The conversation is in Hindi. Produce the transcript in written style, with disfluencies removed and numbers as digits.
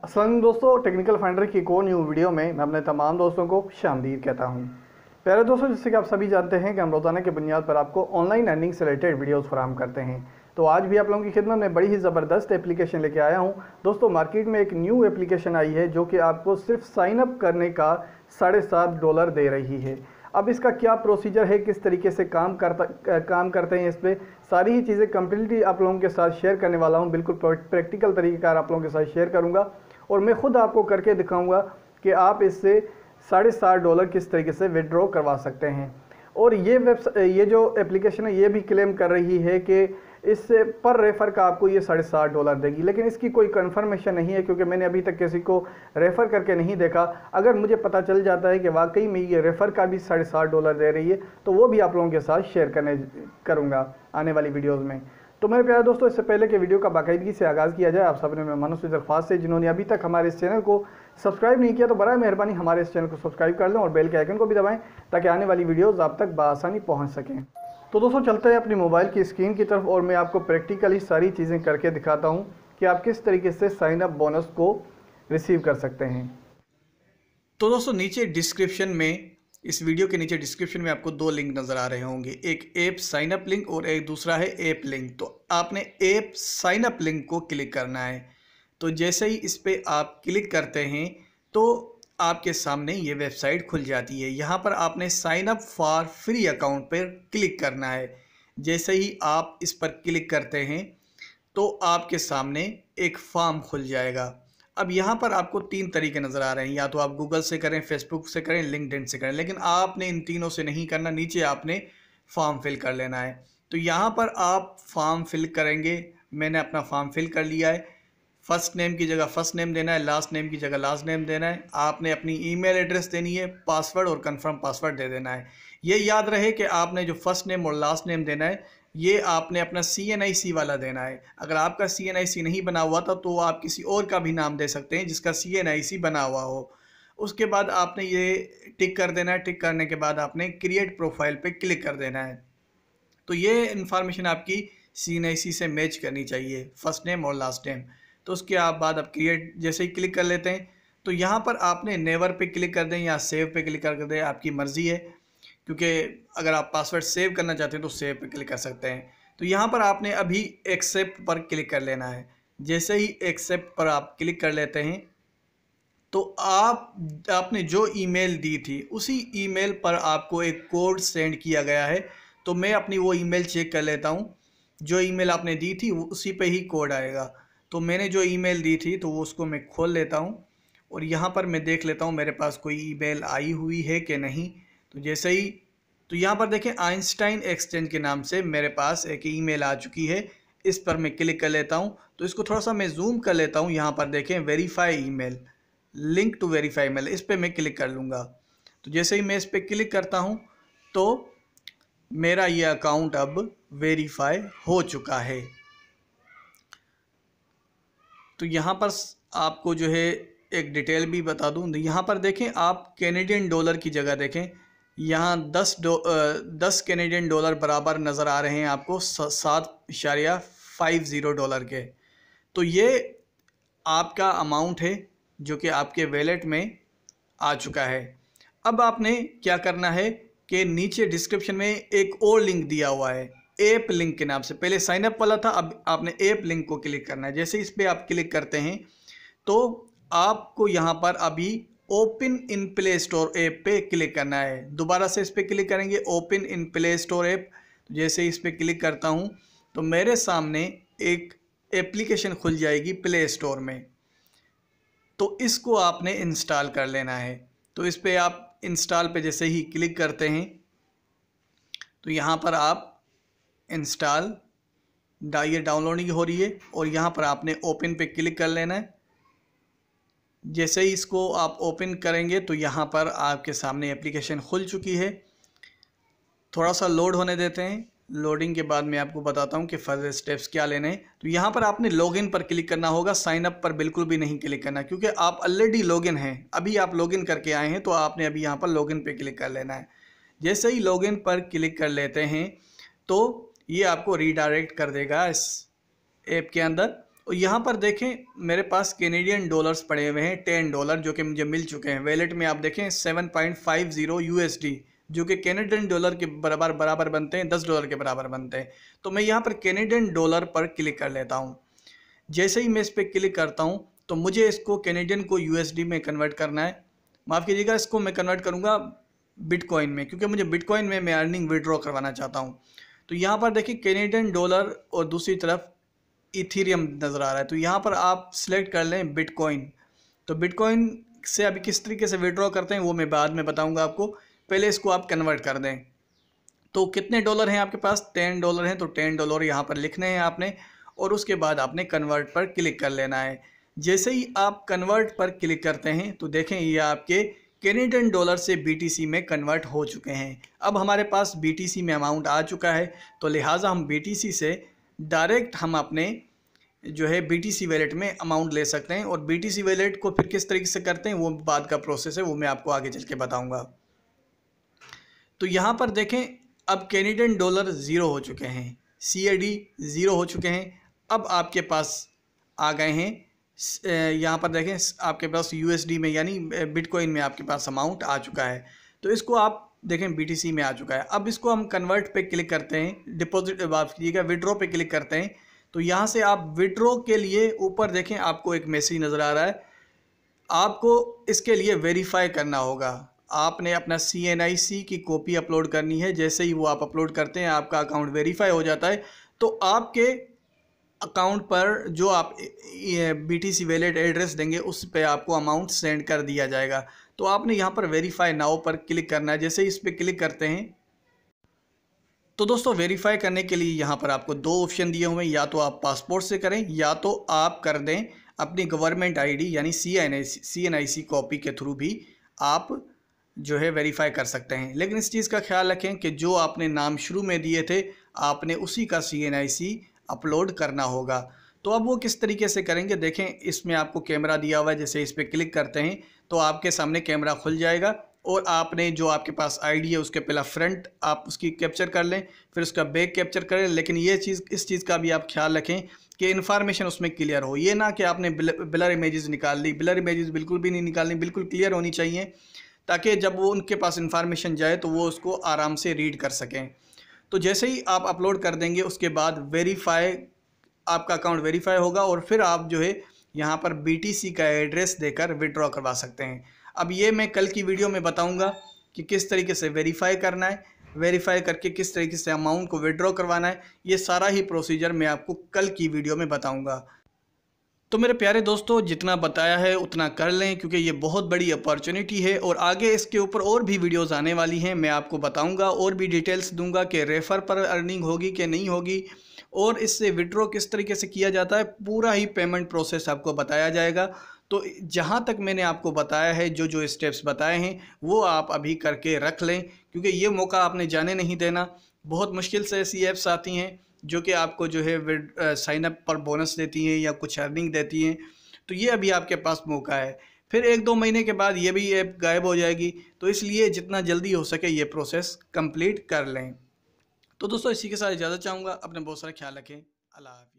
अस्सलाम वालेकुम दोस्तों, टेक्निकल फाइंडर की एक और न्यू वीडियो में मैं अपने तमाम दोस्तों को खुशामदीद कहता हूं। प्यारे दोस्तों, जैसे कि आप सभी जानते हैं कि हम रोज़ाना की बुनियाद पर आपको ऑनलाइन अर्निंग से रिलेटेड वीडियोस फराहम करते हैं। तो आज भी आप लोगों की खिदमत में बड़ी ही ज़बरदस्त एप्लीकेशन लेके आया हूं। दोस्तों, मार्केट में एक न्यू एप्लीकेशन आई है जो कि आपको सिर्फ साइन अप करने का $7.5 दे रही है। अब इसका क्या प्रोसीजर है, किस तरीके से काम करते हैं, इस पर सारी ही चीज़ें कम्प्लीटली आप लोगों के साथ शेयर करने वाला हूं। बिल्कुल प्रैक्टिकल तरीक़ेकार आप लोगों के साथ शेयर करूंगा और मैं ख़ुद आपको करके दिखाऊंगा कि आप इससे $7.5 किस तरीके से विड्रॉ करवा सकते हैं। और ये जो एप्लीकेशन है ये भी क्लेम कर रही है कि इससे पर रेफ़र का आपको ये $7.5 देगी, लेकिन इसकी कोई कंफर्मेशन नहीं है क्योंकि मैंने अभी तक किसी को रेफ़र करके नहीं देखा। अगर मुझे पता चल जाता है कि वाकई में ये रेफ़र का भी $7.5 दे रही है तो वो भी आप लोगों के साथ शेयर करूँगा आने वाली वीडियोज़ में। तो मेरे प्यारे दोस्तों, इससे पहले कि वीडियो का बाकायदगी से आगाज़ किया जाए, आप सबने मेहमानों से दरख्वास्त है जिन्होंने अभी तक हमारे इस चैनल को सब्सक्राइब नहीं किया तो बराए मेहरबानी हमारे इस चैनल को सब्सक्राइब कर लें और बेल के आइकन को भी दबाएं ताकि आने वाली वीडियोज़ आप तक बआसानी पहुंच सकें। तो दोस्तों, चलते हैं अपनी मोबाइल की स्क्रीन की तरफ और मैं आपको प्रैक्टिकली सारी चीज़ें करके दिखाता हूँ कि आप किस तरीके से साइन अप बोनस को रिसीव कर सकते हैं। तो दोस्तों, नीचे डिस्क्रिप्शन में, इस वीडियो के नीचे डिस्क्रिप्शन में आपको दो लिंक नज़र आ रहे होंगे, एक ऐप साइन अप लिंक और एक दूसरा है ऐप लिंक। तो आपने ऐप साइन अप लिंक को क्लिक करना है। तो जैसे ही इस पर आप क्लिक करते हैं तो आपके सामने ये वेबसाइट खुल जाती है। यहाँ पर आपने sign up for free account पर क्लिक करना है। जैसे ही आप इस पर क्लिक करते हैं तो आपके सामने एक फॉर्म खुल जाएगा। अब यहाँ पर आपको तीन तरीके नज़र आ रहे हैं, या तो आप गूगल से करें, फेसबुक से करें, लिंक्डइन से करें, लेकिन आपने इन तीनों से नहीं करना। नीचे आपने फॉर्म फिल कर लेना है। तो यहाँ पर आप फॉर्म फिल करेंगे। मैंने अपना फॉर्म फिल कर लिया है। फ़र्स्ट नेम की जगह फ़र्स्ट नेम देना है, लास्ट नेम की जगह लास्ट नेम देना है। आपने अपनी ईमेल एड्रेस देनी है, पासवर्ड और कंफर्म पासवर्ड दे देना है। ये याद रहे कि आपने जो फ़र्स्ट नेम और लास्ट नेम देना है ये आपने अपना CNIC वाला देना है। अगर आपका CNIC नहीं बना हुआ था तो आप किसी और का भी नाम दे सकते हैं जिसका CNIC बना हुआ हो। उसके बाद आपने ये टिक कर देना है। टिक करने के बाद आपने क्रिएट प्रोफाइल पे क्लिक कर देना है। तो ये इन्फॉर्मेशन आपकी CNIC से मैच करनी चाहिए, फ़र्स्ट नेम और लास्ट नेम। तो उसके बाद आप क्रिएट जैसे ही क्लिक कर लेते हैं तो यहाँ पर आपने नेवर पे क्लिक कर दें या सेव पे क्लिक कर दें, आपकी मर्ज़ी है, क्योंकि अगर आप पासवर्ड सेव करना चाहते हैं तो सेव पे क्लिक कर सकते हैं। तो यहाँ पर आपने अभी एक्सेप्ट पर क्लिक कर लेना है। जैसे ही एक्सेप्ट पर आप क्लिक कर लेते हैं तो आपने जो ईमेल दी थी उसी ईमेल पर आपको एक कोड सेंड किया गया है। तो मैं अपनी वो ईमेल चेक कर लेता हूँ। जो ईमेल आपने दी थी उसी पे ही कोड आएगा। तो मैंने जो ईमेल दी थी तो उसको मैं खोल लेता हूँ और यहाँ पर मैं देख लेता हूँ मेरे पास कोई ईमेल आई हुई है कि नहीं। तो जैसे ही, तो यहाँ पर देखें आइंस्टाइन एक्सचेंज के नाम से मेरे पास एक ईमेल आ चुकी है। इस पर मैं क्लिक कर लेता हूँ। तो इसको थोड़ा सा मैं जूम कर लेता हूँ। यहाँ पर देखें verify email, link to verify email, इस पर मैं क्लिक कर लूँगा। तो जैसे ही मैं इस पर क्लिक करता हूँ तो मेरा ये अकाउंट अब वेरीफाई हो चुका है। तो यहाँ पर आपको जो है एक डिटेल भी बता दूँ। यहाँ पर देखें आप कैनेडियन डॉलर की जगह देखें, यहाँ 10 कैनेडियन डॉलर बराबर नज़र आ रहे हैं आपको $7.50 के। तो ये आपका अमाउंट है जो कि आपके वैलेट में आ चुका है। अब आपने क्या करना है कि नीचे डिस्क्रिप्शन में एक और लिंक दिया हुआ है ऐप लिंक के नाम से। पहले साइन अप वाला था, अब आपने ऐप लिंक को क्लिक करना है। जैसे इस पर आप क्लिक करते हैं तो आपको यहाँ पर अभी open in play store app पे क्लिक करना है। दोबारा से इस पर क्लिक करेंगे open in play store app. जैसे इस पर क्लिक करता हूँ तो मेरे सामने एक एप्लीकेशन खुल जाएगी प्ले स्टोर में। तो इसको आपने इंस्टॉल कर लेना है। तो इस पर आप इंस्टॉल पे जैसे ही क्लिक करते हैं तो यहाँ पर आप इंस्टॉल ये डाउनलोडिंग हो रही है और यहाँ पर आपने ओपन पे क्लिक कर लेना है। जैसे ही इसको आप ओपन करेंगे तो यहाँ पर आपके सामने एप्लीकेशन खुल चुकी है। थोड़ा सा लोड होने देते हैं। लोडिंग के बाद मैं आपको बताता हूँ कि फर्दर स्टेप्स क्या लेने हैं। तो यहाँ पर आपने लॉगिन पर क्लिक करना होगा, साइन अप पर बिल्कुल भी नहीं क्लिक करना, क्योंकि आप ऑलरेडी लॉगिन हैं। अभी आप लॉगिन करके आए हैं तो आपने अभी यहाँ पर लॉगिन पे क्लिक कर लेना है। जैसे ही लॉगिन पर क्लिक कर लेते हैं तो ये आपको रीडायरेक्ट कर देगा इस ऐप के अंदर और यहाँ पर देखें मेरे पास कैनेडियन डॉलर्स पड़े हुए हैं $10 जो कि मुझे मिल चुके हैं। वैलेट में आप देखें 7.50 USD जो कि कैनेडियन डॉलर के बराबर बनते हैं, $10 के बराबर बनते हैं। तो मैं यहाँ पर कैनेडियन डॉलर पर क्लिक कर लेता हूँ। जैसे ही मैं इस पर क्लिक करता हूँ तो मुझे इसको कैनेडियन को USD में कन्वर्ट करना है। माफ़ कीजिएगा, इसको मैं कन्वर्ट करूँगा बिटकॉइन में, क्योंकि मुझे बिटकॉइन में मैं अर्निंग विड्रॉ करवाना चाहता हूँ। तो यहाँ पर देखिए कैनेडियन डॉलर और दूसरी तरफ इथीरियम नज़र आ रहा है। तो यहाँ पर आप सिलेक्ट कर लें बिटकॉइन। तो बिटकॉइन से अभी किस तरीके से विड्रॉ करते हैं वो मैं बाद में बताऊँगा आपको, पहले इसको आप कन्वर्ट कर दें। तो कितने डॉलर हैं आपके पास? $10 हैं। तो $10 यहाँ पर लिखने हैं आपने और उसके बाद आपने कन्वर्ट पर क्लिक कर लेना है। जैसे ही आप कन्वर्ट पर क्लिक करते हैं तो देखें ये आपके कैनेडियन डॉलर से BTC में कन्वर्ट हो चुके हैं। अब हमारे पास BTC में अमाउंट आ चुका है, तो लिहाजा हम BTC से डायरेक्ट हम अपने जो है BTC वैलेट में अमाउंट ले सकते हैं। और BTC वैलेट को फिर किस तरीके से करते हैं वो बाद का प्रोसेस है, वो मैं आपको आगे चल के बताऊँगा। तो यहाँ पर देखें अब कैनेडियन डॉलर 0 हो चुके हैं, CAD 0 हो चुके हैं। अब आपके पास आ गए हैं, यहाँ पर देखें आपके पास USD में यानी बिटकॉइन में आपके पास अमाउंट आ चुका है। तो इसको आप देखें BTC में आ चुका है। अब इसको हम कन्वर्ट पे क्लिक करते हैं, डिपॉजिट माफ़ कीजिएगा विड्रॉ पे क्लिक करते हैं। तो यहाँ से आप विड्रॉ के लिए ऊपर देखें आपको एक मैसेज नज़र आ रहा है। आपको इसके लिए वेरीफाई करना होगा, आपने अपना CNIC की कॉपी अपलोड करनी है। जैसे ही वो आप अपलोड करते हैं आपका अकाउंट वेरीफाई हो जाता है, तो आपके अकाउंट पर जो आप BTC वैलेट एड्रेस देंगे उस पे आपको अमाउंट सेंड कर दिया जाएगा। तो आपने यहाँ पर वेरीफाई नाउ पर क्लिक करना है। जैसे ही इस पर क्लिक करते हैं तो दोस्तों वेरीफाई करने के लिए यहाँ पर आपको 2 ऑप्शन दिए हुए हैं, या तो आप पासपोर्ट से करें या तो आप कर दें अपनी गवर्नमेंट ID यानी CNIC कॉपी के थ्रू भी आप जो है वेरीफाई कर सकते हैं। लेकिन इस चीज़ का ख्याल रखें कि जो आपने नाम शुरू में दिए थे आपने उसी का CNIC अपलोड करना होगा। तो अब वो किस तरीके से करेंगे देखें, इसमें आपको कैमरा दिया हुआ है। जैसे इस पर क्लिक करते हैं तो आपके सामने कैमरा खुल जाएगा और आपने जो आपके पास ID है उसके पहला फ्रंट आप उसकी कैप्चर कर लें, फिर उसका बैक कैप्चर करें। लेकिन ये चीज़ इस चीज़ का भी आप ख्याल रखें कि इन्फॉर्मेशन उसमें क्लियर हो, ये ना कि आपने ब्लर इमेजेस निकाल ली। ब्लर इमेजेस बिल्कुल भी नहीं निकालनी, बिल्कुल क्लियर होनी चाहिए, ताकि जब वो उनके पास इन्फॉर्मेशन जाए तो वो उसको आराम से रीड कर सकें। तो जैसे ही आप अपलोड कर देंगे उसके बाद वेरीफाई, आपका अकाउंट वेरीफाई होगा और फिर आप जो है यहाँ पर BTC का एड्रेस देकर विड्रॉ करवा सकते हैं। अब ये मैं कल की वीडियो में बताऊँगा कि किस तरीके से वेरीफाई करना है, वेरीफाई करके किस तरीके से अमाउंट को विड्रॉ करवाना है। ये सारा ही प्रोसीजर मैं आपको कल की वीडियो में बताऊँगा। तो मेरे प्यारे दोस्तों जितना बताया है उतना कर लें, क्योंकि ये बहुत बड़ी अपॉर्चुनिटी है और आगे इसके ऊपर और भी वीडियोस आने वाली हैं। मैं आपको बताऊंगा और भी डिटेल्स दूंगा कि रेफ़र पर अर्निंग होगी कि नहीं होगी और इससे विड्रॉ किस तरीके से किया जाता है, पूरा ही पेमेंट प्रोसेस आपको बताया जाएगा। तो जहाँ तक मैंने आपको बताया है, जो जो स्टेप्स बताए हैं वो आप अभी करके रख लें, क्योंकि ये मौका आपने जाने नहीं देना। बहुत मुश्किल से ऐसी ऐप्स आती हैं जो कि आपको जो है साइन अप पर बोनस देती हैं या कुछ अर्निंग देती हैं। तो ये अभी आपके पास मौका है, फिर 1-2 महीने के बाद ये भी ऐप गायब हो जाएगी। तो इसलिए जितना जल्दी हो सके ये प्रोसेस कंप्लीट कर लें। तो दोस्तों इसी के साथ इजाज़त चाहूँगा। अपने बहुत सारा ख्याल रखें। अल्लाह हाफ़िज़।